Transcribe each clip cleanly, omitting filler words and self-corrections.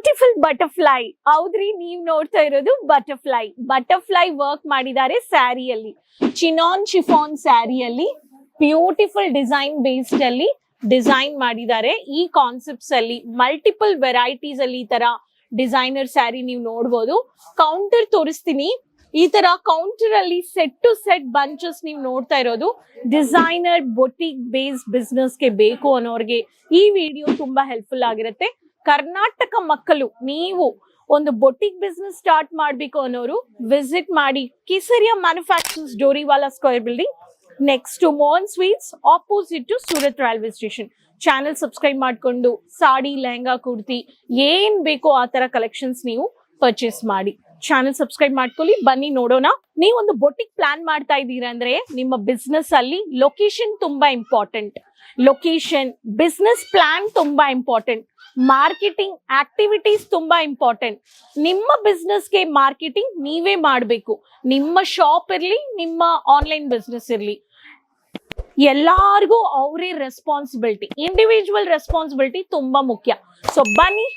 Beautiful butterfly ಹೌದ್ರಿ, ನೀವ್ ನೋಡ್ತಾ ಇರೋದು ಬಟರ್ಫ್ಲೈ ವರ್ಕ್ ಮಾಡಿದ್ದಾರೆ ಸ್ಯಾರಿಯಲ್ಲಿ. ಚಿನಾನ್ ಶಿಫಾನ್ ಸ್ಯಾರಿಯಲ್ಲಿ ಬ್ಯೂಟಿಫುಲ್ ಡಿಸೈನ್ ಬೇಸ್ಡ್ ಅಲ್ಲಿ ಡಿಸೈನ್ ಮಾಡಿದ್ದಾರೆ. ಈ ಕಾನ್ಸೆಪ್ಟ್ಸ್ ಅಲ್ಲಿ ಮಲ್ಟಿಪಲ್ ವೆರೈಟೀಸ್ ಅಲ್ಲಿ ಈ ತರ ಡಿಸೈನರ್ ಸ್ಯಾರಿ ನೀವು ನೋಡ್ಬೋದು. ಕೌಂಟರ್ ತೋರಿಸ್ತೀನಿ. ಈ ತರ ಕೌಂಟರ್ ಅಲ್ಲಿ ಸೆಟ್ ಟು ಸೆಟ್ ಬಂಚಸ್ ನೀವು ನೋಡ್ತಾ ಇರೋದು. ಡಿಸೈನರ್ ಬೊಟಿಕ್ ಬೇಸ್ಡ್ ಬಿಸ್ನೆಸ್ ಗೆ ಬೇಕು ಅನ್ನೋರ್ಗೆ ಈ ವಿಡಿಯೋ ತುಂಬಾ ಹೆಲ್ಪ್ಫುಲ್ ಆಗಿರುತ್ತೆ. ಕರ್ನಾಟಕ ಮಕ್ಕಳು ನೀವು ಒಂದು ಬೊಟಿಕ್ ಬಿಸ್ನೆಸ್ ಸ್ಟಾರ್ಟ್ ಮಾಡ್ಬೇಕು ಅನ್ನೋರು ವಿಸಿಟ್ ಮಾಡಿ Kesariya manufacturers Doriwala square building next to Mohan sweets opposite to Surat railway station. Channel subscribe ಮಾಡ್ಕೊಂಡು ಸಾಡಿ, ಲೆಹಂಗಾ, ಕುರ್ತಿ ಏನ್ ಬೇಕೋ ಆ ತರ ಕಲೆಕ್ಷನ್ಸ್ ನೀವು ಪರ್ಚೇಸ್ ಮಾಡಿ. ಚಾನೆಲ್ ಸಬ್ಸ್ಕ್ರೈಬ್ ಮಾಡ್ಕೊಳ್ಳಿ. ಬನ್ನಿ ನೋಡೋಣ. ನೀವು ಒಂದು ಬೊಟಿಕ್ ಪ್ಲಾನ್ ಮಾಡ್ತಾ ಇದ್ದೀರಾ ಅಂದ್ರೆ ನಿಮ್ಮ ಬಿಸ್ನೆಸ್ ಅಲ್ಲಿ ಲೊಕೇಶನ್ ತುಂಬಾ ಇಂಪಾರ್ಟೆಂಟ್. ಲೊಕೇಶನ್, ಬಿಸ್ನೆಸ್ ಪ್ಲಾನ್ ತುಂಬಾ ಇಂಪಾರ್ಟೆಂಟ್. ಮಾರ್ಕೆಟಿಂಗ್ ಆಕ್ಟಿವಿಟೀಸ್ ತುಂಬಾ ಇಂಪಾರ್ಟೆಂಟ್. ನಿಮ್ಮ ಬಿಸ್ನೆಸ್ಗೆ ಮಾರ್ಕೆಟಿಂಗ್ ನೀವೇ ಮಾಡಬೇಕು. ನಿಮ್ಮ ಶಾಪ್ ಇರ್ಲಿ, ನಿಮ್ಮ ಆನ್ಲೈನ್ ಬಿಸ್ನೆಸ್ ಇರ್ಲಿ, ಎಲ್ಲಾರ್ಗೂ ಅವರೇ ರೆಸ್ಪಾನ್ಸಿಬಿಲಿಟಿ, ಇಂಡಿವಿಜುವಲ್ ರೆಸ್ಪಾನ್ಸಿಬಿಲಿಟಿ ತುಂಬಾ ಮುಖ್ಯ. ಸೊ ಬನ್ನಿ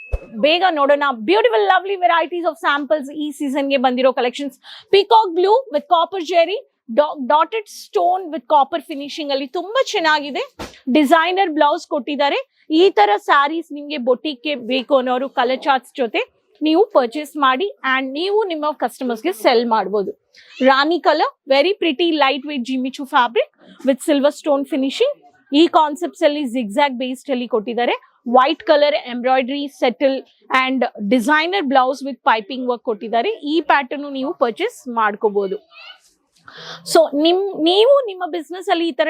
ಬೇಗ ನೋಡೋಣ. Beautiful lovely varieties of samples ಈ ಸೀಸನ್ ಗೆ ಬಂದಿರೋ collections. Peacock blue with copper Jerry, dotted stone with copper finishing ಅಲ್ಲಿ ತುಂಬಾ ಚೆನ್ನಾಗಿದೆ. ಡಿಸೈನರ್ ಬ್ಲೌಸ್ ಕೊಟ್ಟಿದ್ದಾರೆ. ಈ ತರ ಸ್ಯಾರೀಸ್ ನಿಮ್ಗೆ ಬೊಟಿಕ್ ಬೇಕು ಅನ್ನೋರು ಕಲರ್ ಚಾರ್ಟ್ಸ್ ಜೊತೆ ನೀವು ಪರ್ಚೇಸ್ ಮಾಡಿ ಅಂಡ್ ನೀವು ನಿಮ್ಮ ಕಸ್ಟಮರ್ಸ್ಗೆ ಸೆಲ್ ಮಾಡಬಹುದು. ರಾಣಿ colour, very pretty light weight Jimmy Choo fabric with silver stone finishing. ಈ ಕಾನ್ಸೆಪ್ಟ್ಸ್ ಅಲ್ಲಿ ಜಿಗ್ಜಾಗ್ ಬೇಸ್ಡ್ ಅಲ್ಲಿ ಕೊಟ್ಟಿದ್ದಾರೆ. White colour embroidery settle and designer blouse with piping work ಕೊಟ್ಟಿದ್ದಾರೆ. ಈ ಪ್ಯಾಟರ್ನ್ ನೀವು ಪರ್ಚೇಸ್ ಮಾಡ್ಕೋಬಹುದು. ಸೊ ನೀವು ನಿಮ್ಮ ಬಿಸ್ನೆಸ್ ಅಲ್ಲಿ ಈ ತರ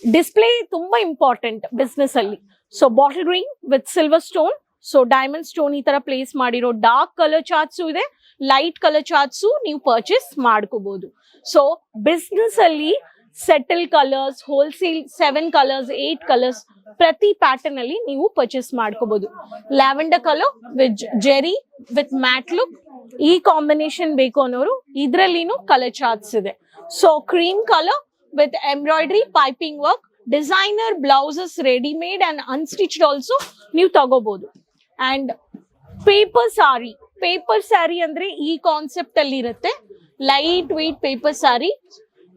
ಡಿಸ್ಪ್ಲೇ ತುಂಬಾ ಇಂಪಾರ್ಟೆಂಟ್ ಬಿಸ್ನೆಸ್ ಅಲ್ಲಿ. So bottle ring with silver stone, so diamond stone ಈ ತರ ಪ್ಲೇಸ್ ಮಾಡಿರೋ ಡಾರ್ಕ್ ಕಲರ್ ಚಾರ್ಟ್ಸು ಇದೆ, ಲೈಟ್ ಕಲರ್ ಚಾರ್ಟ್ಸು ನೀವು ಪರ್ಚೇಸ್ ಮಾಡ್ಕೋಬಹುದು. ಸೊ ಬಿಸ್ನೆಸ್ ಅಲ್ಲಿ settle colours, wholesale 7 colours 8 colours ಪ್ರತಿ ಪ್ಯಾಟರ್ನ್ ಅಲ್ಲಿ ನೀವು ಪರ್ಚೇಸ್ ಮಾಡ್ಕೋಬಹುದು. Lavender colour with Jerry with mat look, ಈ ಕಾಂಬಿನೇಷನ್ ಬೇಕು ಅನ್ನೋರು ಇದ್ರಲ್ಲಿನೂ ಕಲರ್ ಚಾರ್ಟ್ಸ್ ಇದೆ. So cream colour with embroidery piping work, designer blouses ready made and unstitched also ನೀವು ತಗೋಬಹುದು. ಅಂಡ್ ಪೇಪರ್ ಸ್ಯಾರಿ ಅಂದ್ರೆ ಈ ಕಾನ್ಸೆಪ್ಟ್ ಅಲ್ಲಿ ಇರುತ್ತೆ. Light weight paper sari,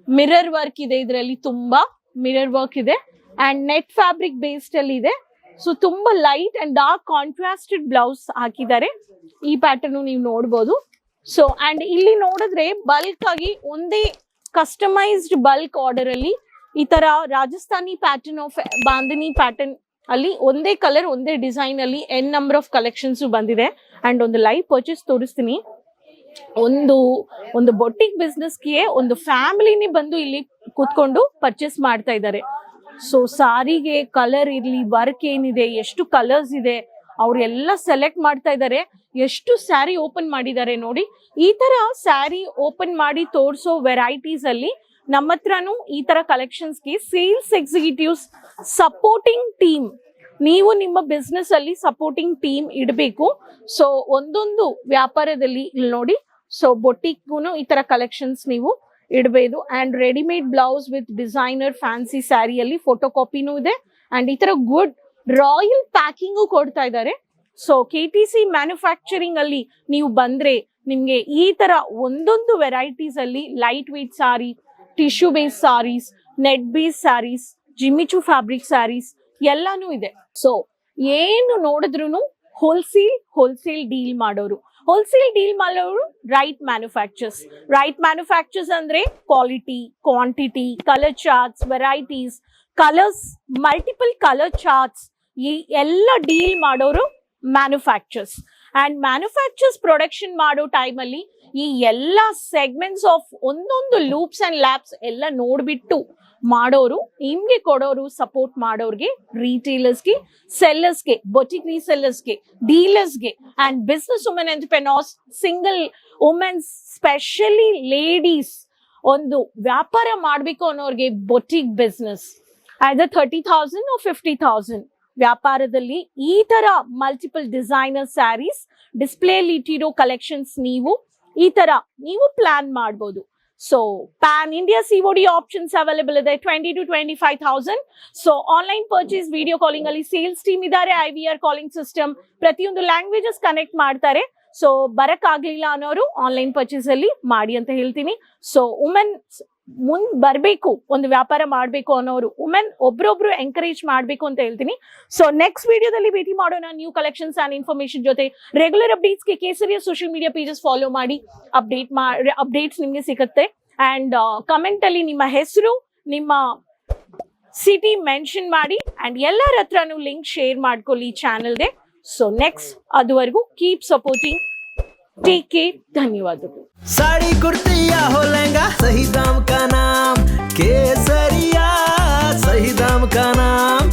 mirror work ಇದೆ, ಇದರಲ್ಲಿ ತುಂಬಾ ಮಿರರ್ ವರ್ಕ್ ಇದೆ ಅಂಡ್ ನೆಟ್ ಫ್ಯಾಬ್ರಿಕ್ ಬೇಸ್ಡ್ ಅಲ್ಲಿ ಇದೆ. ಸೊ ತುಂಬಾ ಲೈಟ್ ಅಂಡ್ ಡಾರ್ಕ್ ಕಾಂಟ್ರಾಸ್ಟೆಡ್ ಬ್ಲೌಸ್ ಹಾಕಿದ್ದಾರೆ. ಈ ಪ್ಯಾಟರ್ನ್ ನೀವು ನೋಡಬಹುದು. ಸೊ ಅಂಡ್ ಇಲ್ಲಿ ನೋಡಿದ್ರೆ ಬಲ್ಕ್ ಆಗಿ ಒಂದೇ ಕಸ್ಟಮೈಸ್ಡ್ ಬಲ್ಕ್ ಆರ್ಡರ್ ಅಲ್ಲಿ ಈ ತರ Rajasthani pattern of bandhani pattern ಅಲ್ಲಿ ಒಂದೇ ಕಲರ್ ಒಂದೇ ಡಿಸೈನ್ ಅಲ್ಲಿ ಎನ್ ನಂಬರ್ ಆಫ್ ಕಲೆಕ್ಷನ್ಸ್ ಬಂದಿದೆ. ಅಂಡ್ ಒಂದು ಲೈವ್ ಪರ್ಚೇಸ್ ತೋರಿಸ್ತೀನಿ. ಒಂದು ಬೊಟಿಕ್ ಬಿಸ್ನೆಸ್ಗೆ ಒಂದು ಫ್ಯಾಮಿಲಿನೇ ಬಂದು ಇಲ್ಲಿ ಕೂತ್ಕೊಂಡು ಪರ್ಚೇಸ್ ಮಾಡ್ತಾ ಇದ್ದಾರೆ. ಸೊ ಸಾರಿಗೆ ಕಲರ್ ಇರ್ಲಿ, ವರ್ಕ್ ಏನಿದೆ, ಎಷ್ಟು ಕಲರ್ಸ್ ಇದೆ ಅವ್ರೆಲ್ಲ ಸೆಲೆಕ್ಟ್ ಮಾಡ್ತಾ ಇದ್ದಾರೆ. ಎಷ್ಟು ಸ್ಯಾರಿ ಓಪನ್ ಮಾಡಿದ್ದಾರೆ ನೋಡಿ. ಈ ತರ ಸ್ಯಾರಿ ಓಪನ್ ಮಾಡಿ ತೋರಿಸೋ ವೆರೈಟೀಸ್ ಅಲ್ಲಿ ನಮ್ಮ ಹತ್ರನೂ ಈ ತರ ಕಲೆಕ್ಷನ್ಸ್ಗೆ ಸೇಲ್ಸ್ ಎಕ್ಸಿಕ್ಯೂಟಿವ್ಸ್, ಸಪೋರ್ಟಿಂಗ್ ಟೀಮ್, ನೀವು ನಿಮ್ಮ ಬಿಸ್ನೆಸ್ ಅಲ್ಲಿ ಸಪೋರ್ಟಿಂಗ್ ಟೀಮ್ ಇಡಬೇಕು. ಸೊ ಒಂದೊಂದು ವ್ಯಾಪಾರದಲ್ಲಿ ಇಲ್ಲಿ ನೋಡಿ. ಸೊ ಬೊಟಿಕ್ಗೂ ಈ ತರ ಕಲೆಕ್ಷನ್ಸ್ ನೀವು ಇಡಬಹುದು. And readymade blouse with designer fancy ಸ್ಯಾರಿಯಲ್ಲಿ ಫೋಟೋ ಕಾಪಿನೂ ಇದೆ. ಅಂಡ್ ಈ ತರ ಗುಡ್ ರಾಯಲ್ ಪ್ಯಾಕಿಂಗು ಕೊಡ್ತಾ ಇದ್ದಾರೆ. ಸೊ KTC ಮ್ಯಾನುಫ್ಯಾಕ್ಚರಿಂಗ್ ಅಲ್ಲಿ ನೀವು ಬಂದ್ರೆ ನಿಮ್ಗೆ ಈ ತರ ಒಂದೊಂದು ವೆರೈಟೀಸ್ ಅಲ್ಲಿ light weight sari, tissue base saris, net base saris, Jimmy Choo fabric saris ಎಲ್ಲಾನು ಇದೆ. ಸೊ ಏನು ನೋಡಿದ್ರು ಹೋಲ್ಸೇಲ್ ಡೀಲ್ ಮಾಡೋರು ರೈಟ್ ಮ್ಯಾನುಫ್ಯಾಕ್ಚರ್ಸ್ ಅಂದ್ರೆ quality, quantity, colour charts, varieties, colours, multiple colour charts ಈ ಎಲ್ಲ ಡೀಲ್ ಮಾಡೋರು ಮ್ಯಾನುಫ್ಯಾಕ್ಚರ್ಸ್. ಅಂಡ್ ಮ್ಯಾನುಫ್ಯಾಕ್ಚರ್ಸ್ ಪ್ರೊಡಕ್ಷನ್ ಮಾಡೋ ಟೈಮ್ ಅಲ್ಲಿ ಈ ಎಲ್ಲ ಸೆಗ್ಮೆಂಟ್ಸ್ ಆಫ್ ಒಂದೊಂದು ಲೂಪ್ಸ್ ಅಂಡ್ ಲ್ಯಾಬ್ಸ್ ಎಲ್ಲ ನೋಡ್ಬಿಟ್ಟು ಮಾಡೋರು, ನಿಮ್ಗೆ ಕೊಡೋರು, ಸಪೋರ್ಟ್ ಮಾಡೋರ್ಗೆ, ರಿಟೇಲರ್ಸ್ಗೆ, ಸೆಲ್ಲರ್ಸ್ಗೆ, ಬೊಟಿಕ್ ರೀಸೆಲ್ಲರ್ಸ್ಗೆ, ಡೀಲರ್ಸ್ಗೆ and business women entrepreneurs, single womens, specially ladies ಒಂದು ವ್ಯಾಪಾರ ಮಾಡ್ಬೇಕು ಅನ್ನೋರ್ಗೆ ಬೊಟಿಕ್ ಬಿಸ್ನೆಸ್ either 30,000 or 50,000 ವ್ಯಾಪಾರದಲ್ಲಿ ಈ ತರ ಮಲ್ಟಿಪಲ್ ಡಿಸೈನರ್ ಸ್ಯಾರೀಸ್ ಡಿಸ್ಪ್ಲೇ ಇಟ್ಟಿರೋ ಕಲೆಕ್ಷನ್ಸ್ ನೀವು ಈ ತರ ನೀವು ಪ್ಲಾನ್ ಮಾಡಬಹುದು. So pan India COD options available ಇದೆ 20 to 25,000. So online purchase, video calling ಅಲ್ಲಿ ಸೇಲ್ಸ್ ಟೀಮ್ ಇದ್ದಾರೆ, IVR ಕಾಲಿಂಗ್ ಸಿಸ್ಟಮ್, ಪ್ರತಿಯೊಂದು ಲ್ಯಾಂಗ್ವೇಜಸ್ ಕನೆಕ್ಟ್ ಮಾಡ್ತಾರೆ. ಸೊ ಬರಕ್ ಆಗ್ಲಿಲ್ಲ ಅನ್ನೋರು ಆನ್ಲೈನ್ ಪರ್ಚೇಸ್ ಅಲ್ಲಿ ಮಾಡಿ ಅಂತ ಹೇಳ್ತೀನಿ. ಸೊ ವುಮೆನ್ ಮುಂದ್ ಬರ್ಬೇಕು, ಒಂದು ವ್ಯಾಪಾರ ಮಾಡ್ಬೇಕು ಅನ್ನೋರು, ವುಮೆನ್ ಒಬ್ರೊಬ್ರು ಎಂಕರೇಜ್ ಮಾಡ್ಬೇಕು ಅಂತ ಹೇಳ್ತೀನಿ. ಸೊ ನೆಕ್ಸ್ಟ್ ವಿಡಿಯೋದಲ್ಲಿ ಭೇಟಿ ಮಾಡೋಣ ನ್ಯೂ ಕಲೆಕ್ಷನ್ಸ್ ಅಂಡ್ ಇನ್ಫಾರ್ಮೇಶನ್ ಜೊತೆ. ರೆಗ್ಯುಲರ್ ಅಪ್ಡೇಟ್ಸ್ಗೆ Kesariya social media pages follow ಮಾಡಿ, ಅಪ್ಡೇಟ್ಸ್ ನಿಮ್ಗೆ ಸಿಗುತ್ತೆ. ಅಂಡ್ ಕಮೆಂಟ್ ಅಲ್ಲಿ ನಿಮ್ಮ ಹೆಸರು, ನಿಮ್ಮ ಸಿಟಿ ಮೆನ್ಷನ್ ಮಾಡಿ, ಅಂಡ್ ಎಲ್ಲರ ಹತ್ರನೂ ಲಿಂಕ್ ಶೇರ್ ಮಾಡ್ಕೊಳ್ಳಿ ಚಾನೆಲ್ಗೆ. ಸೊ ನೆಕ್ಸ್ಟ್ ಅದುವರೆಗೂ ಕೀಪ್ ಸಪೋರ್ಟಿಂಗ್, टेक केयर, धन्यवादಗಳು. साड़ी कुर्ती या हो लहंगा, सही दाम का नाम केसरिया, सही दाम का नाम.